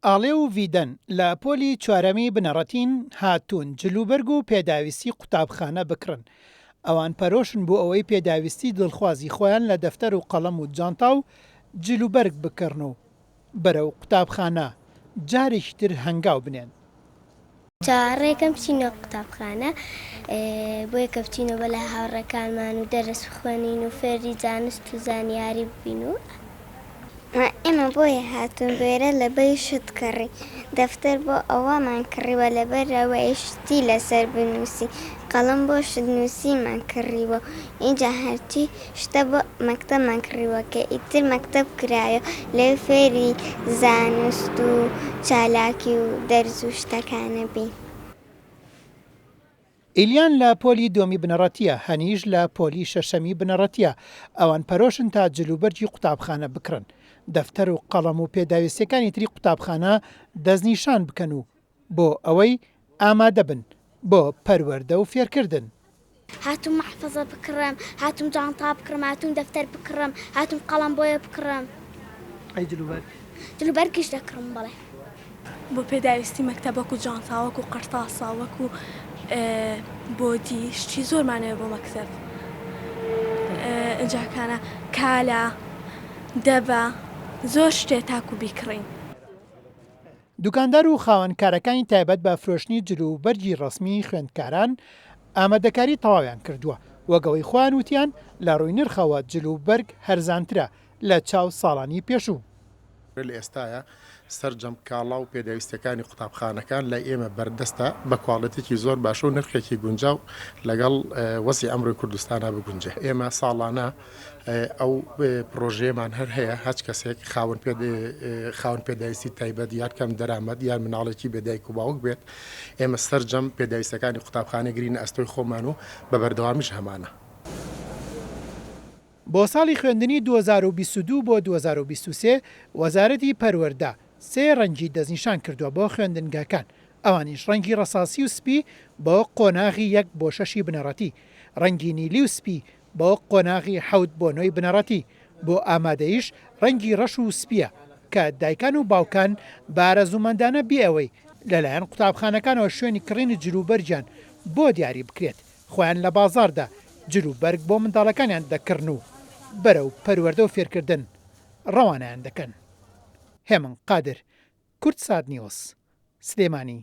ئاڵێ و ڤیدەن لە پۆلی چوارەمی بنەڕەتین هاتوون جلوبەرگ و پێداویستی قوتابخانە بکڕن. ئەوان پەرۆشن بۆ ئەوەی پێداویستی دڵخوازی خۆیان لە دەفتەر و قەڵەم و جانتا و جلوبەرگ بکڕن و بەرەو قوتابخانە جارێکی تر هەنگاو بنێن. چاڕێکم بچینەوە قوتابخانە بۆ یەکە بچینەوە لە هاوڕێکانمان و دەرس بخوێنین و فێری زانست و زانیاری ببین و ئێمە بۆیە هاتوون بێرە لەبەری شت کڕی دەفتەر بۆ ئەوەمان کڕیوە لەبەرەوەی شتی لەسەر بنووسی قەڵم بۆ شت نووسیمان کڕیوە اینجا هەرچی شتە بۆ مەکتەبمان کڕیوە کە ئیتر مەکتەب کرایە لێ فێری زانست و چالاکی و دەرز و شتەکانە بین. ئیلیان لە پۆلی دۆمی بنەڕەتیە، هەنیش لە پۆلی شەشەمی بنەڕەتیە. ئەوان پەرۆشن تا جلوبەرگی قوتابخانە بکڕن، دەفتەر و قەڵەم و پێداویستەکانی تری قوتابخانە دەستنیشان بکەن و بۆ ئەوەی ئامادە بن بۆ پەروەردە و فێرکردن. هاتووم مەحفەزە بکڕم، هاتووم جانتا بکڕم، هاتووم دەفتەر بکڕم، هاتووم قەڵەم بۆیە بکڕم. ئەی جلوبەرگیش دەکڕم بەڵێ. بۆ پێداویستی مەکتەب وەکو جانتا وەکو قەرتاسا وەکو بۆدی شتی زۆرمانەوە بۆ مەکتەب ئەنجاکانە کالە دەبە زۆر شتێ تاکو بیکڕین. دوکاندار و خاوەنکارەکانی تایبەت بە فرۆشتنی جلوبەرگی ڕەسمی خوێندکاران ئامادەکاری تەواویان کردووە، وەگەڵی خۆیان وتیان لە ڕووی نرخەوە جلوبەرگ هەرزانترە لە چاو ساڵانی پێشوو. لە ئێستاە سەرجەم کاڵا و پێداویستەکانی قوتابخانەکان لە ئێمە بەردەستە بە کواڵەتێکی زۆر باشە و نرخێکی گونجاو لەگەڵ وەسی ئەمڕۆی کوردستانە بگونجێ. ئێمە ساڵانە ئەو پرۆژەیەمان هەر هەیە هەچ کەسێک خاوەن پێداویستی تایبەت یان کەم دەرامەت یان مناڵێکی بێدایک و باوک بێت ئێمە سەرجەم پێداویستەکانی قوتابخانە گرینە ئەستۆی خۆمان و بە بەردەوامیش هەمانە. بۆ ساڵی خوێندنی 2022 بۆ 2023 وەزارەتی پەروەردە 3 ڕەنگی دەستنیشان کردووە بۆ خوێندنگەکان، ئەوانیش ڕەنگی ڕەساسی و سپی بۆ قۆناغی 1 بۆ 6 بنەڕەتی، ڕەنگی نیلی و سپی بۆ قۆناغی 7 بۆ 9 بنەڕەتی. بۆ ئامادەیش ڕەنگی ڕەش و سپیە کە دایکان و باوکان بارەزوومەندانە بێ ئەوەی لەلایەن قوتابخانەکانەوە شوێنی کڕینی جلوبەرجیان بۆ دیاری بکرێت، خۆیان لە بازاردا جلوبەرگ بۆ منداڵەکانیان دەکردن و بەرەو پەروەردە و فێرکردن ڕەوانیان دەکەن. هێمن قادر، کورتسات نیوز، سلێمانی.